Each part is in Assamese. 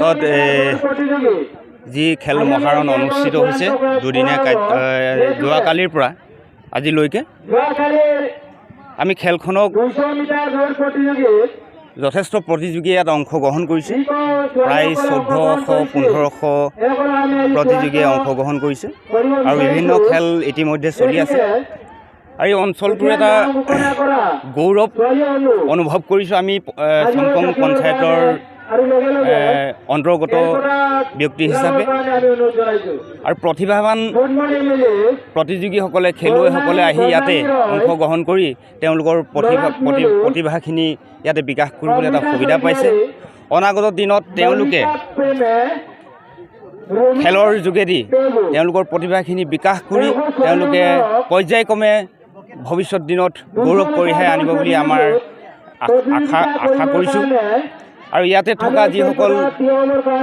তাত যি খেল মহাৰণ অনুষ্ঠিত হৈছে দুদিনীয়া যোৱাকালিৰ পৰা আজিলৈকে আমি খেলখনক যথেষ্ট প্ৰতিযোগী ইয়াত অংশগ্ৰহণ কৰিছে প্ৰায় 1400-1500 প্ৰতিযোগীয়ে অংশগ্ৰহণ কৰিছে আৰু বিভিন্ন খেল ইতিমধ্যে চলি আছে আৰু এই অঞ্চলটোৰ এটা গৌৰৱ অনুভৱ কৰিছোঁ আমি চমকং পঞ্চায়তৰ অন্তৰ্গত ব্যক্তি হিচাপে আৰু প্ৰতিভাৱান প্ৰতিযোগীসকলে খেলুৱৈসকলে আহি ইয়াতে অংশগ্ৰহণ কৰি তেওঁলোকৰ প্ৰতিভাখিনি ইয়াতে বিকাশ কৰিবলৈ এটা সুবিধা পাইছে অনাগত দিনত তেওঁলোকে খেলৰ যোগেদি তেওঁলোকৰ প্ৰতিভাখিনি বিকাশ কৰি তেওঁলোকে পৰ্যায়ক্ৰমে ভৱিষ্যত দিনত গৌৰৱ কঢ়িয়াই আনিব বুলি আমাৰ আশা কৰিছোঁ আৰু ইয়াতে থকা যিসকল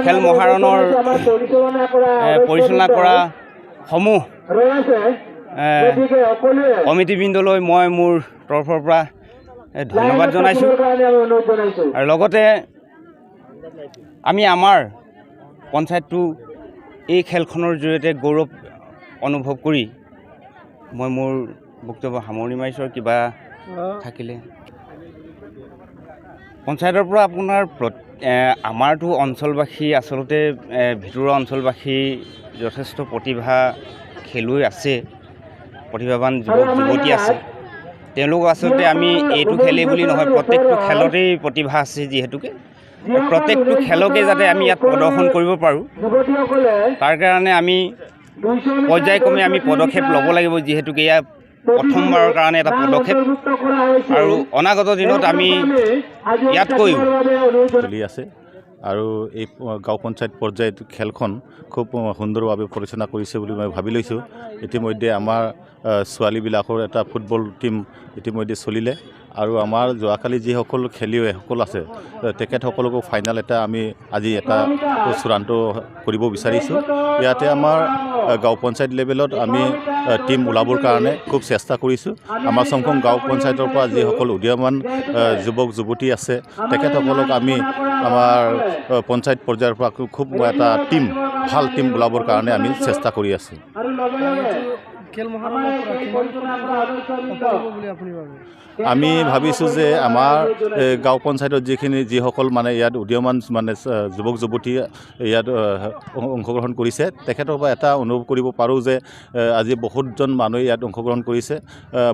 খেল মহাৰণৰ পৰিচালনা কৰা সমূহ কমিটিবৃন্দলৈ মই মোৰ তৰফৰ পৰা ধন্যবাদ জনাইছোঁ আৰু লগতে আমি আমাৰ পঞ্চায়তটো এই খেলখনৰ জৰিয়তে গৌৰৱ অনুভৱ কৰি মই মোৰ বক্তব্য সামৰণি মাৰিছোঁ কিবা থাকিলে পঞ্চায়তৰ পৰা আপোনাৰ আমাৰতো অঞ্চলবাসী আচলতে ভিতৰুৱা অঞ্চলবাসী যথেষ্ট প্ৰতিভা খেলুৱৈ আছে প্ৰতিভাৱান যুৱক যুৱতী আছে তেওঁলোক আচলতে আমি এইটো খেলেই বুলি নহয় প্ৰত্যেকটো খেলতেই প্ৰতিভা আছে যিহেতুকে প্ৰত্যেকটো খেলকে যাতে আমি ইয়াত প্ৰদৰ্শন কৰিব পাৰোঁ তাৰ কাৰণে আমি পৰ্যায়ক্ৰমে আমি পদক্ষেপ ল'ব লাগিব যিহেতুকে ইয়াৰ প্ৰথমবাৰৰ কাৰণে এটা পদক্ষেপ আৰু অনাগত দিনত আমি ইয়াতকৈও চলি আছে আৰু এই গাঁও পঞ্চায়ত পৰ্যায়ত খেলখন খুব সুন্দৰভাৱে পৰিচালনা কৰিছে বুলি মই ভাবি লৈছোঁ ইতিমধ্যে আমাৰ ছোৱালীবিলাকৰ এটা ফুটবল টীম ইতিমধ্যে চলিলে আৰু আমাৰ যোৱাকালি যিসকল খেলুৱৈসকল আছে তেখেতসকলকো ফাইনেল এটা আমি আজি এটা চূড়ান্ত কৰিব বিচাৰিছোঁ ইয়াতে আমাৰ গাঁও পঞ্চায়ত লেভেলত আমি টিম ওলাবৰ কাৰণে খুব চেষ্টা কৰিছোঁ আমাৰ চমকং গাঁও পঞ্চায়তৰ পৰা যিসকল উদীয়মান যুৱক যুৱতী আছে তেখেতসকলক আমি আমাৰ পঞ্চায়ত পৰ্যায়ৰ পৰা খুব এটা টিম ভাল টিম ওলাবৰ কাৰণে আমি চেষ্টা কৰি আছোঁ আমি ভাবিছোঁ যে আমাৰ গাঁও পঞ্চায়তত যিসকল মানে ইয়াত উদীয়মান মানে যুৱক যুৱতী ইয়াত অংশগ্ৰহণ কৰিছে তেখেতৰ পৰা এটা অনুভৱ কৰিব পাৰোঁ যে আজি বহুতজন মানুহে ইয়াত অংশগ্ৰহণ কৰিছে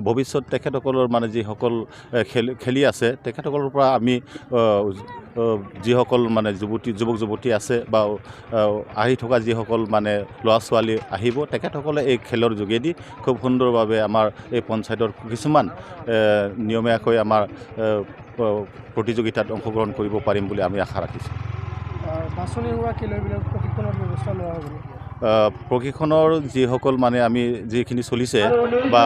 ভৱিষ্যত তেখেতসকলৰ মানে যিসকল খেলি আছে তেখেতসকলৰ পৰা আমি যিসকল মানে যুৱক যুৱতী আছে বা আহি থকা যিসকল মানে ল'ৰা ছোৱালী আহিব তেখেতসকলে এই খেলৰ যোগেদি খুব সুন্দৰভাৱে আমাৰ এই পঞ্চায়তৰ কিছুমান নিয়মীয়াকৈ আমাৰ প্ৰতিযোগিতাত অংশগ্ৰহণ কৰিব পাৰিম বুলি আমি আশা ৰাখিছোঁ প্ৰশিক্ষণৰ যিসকল মানে আমি যিখিনি চলিছে বা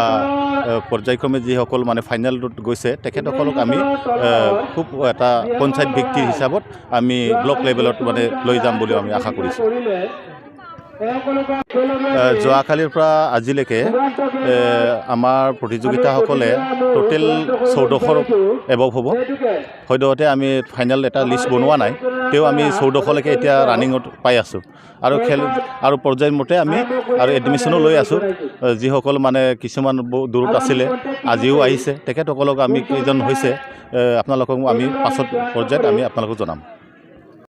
পৰ্যায়ক্ৰমে যিসকল মানে ফাইনেলত গৈছে তেখেতসকলক আমি খুব এটা পঞ্চায়ত ভিত্তিৰ হিচাপত আমি ব্লক লেভেলত মানে লৈ যাম বুলি আমি আশা কৰিছোঁ যোৱাকালিৰ পৰা আজিলৈকে আমাৰ প্ৰতিযোগিতাসকলে টোটেল 1400 এবভ হ'ব সদ্যহতে আমি ফাইনেল এটা লিষ্ট বনোৱা নাই তেও আমি 1400লৈকে এতিয়া ৰানিঙত পাই আছোঁ আৰু খেল আৰু পৰ্যায়মতে আমি আৰু এডমিশ্যনো লৈ আছোঁ যিসকল মানে কিছুমান দূৰত আছিলে আজিও আহিছে তেখেতসকলক আমি কেইজন হৈছে আপোনালোকক আমি পাছত পৰ্যায়ত আমি আপোনালোকক জনাম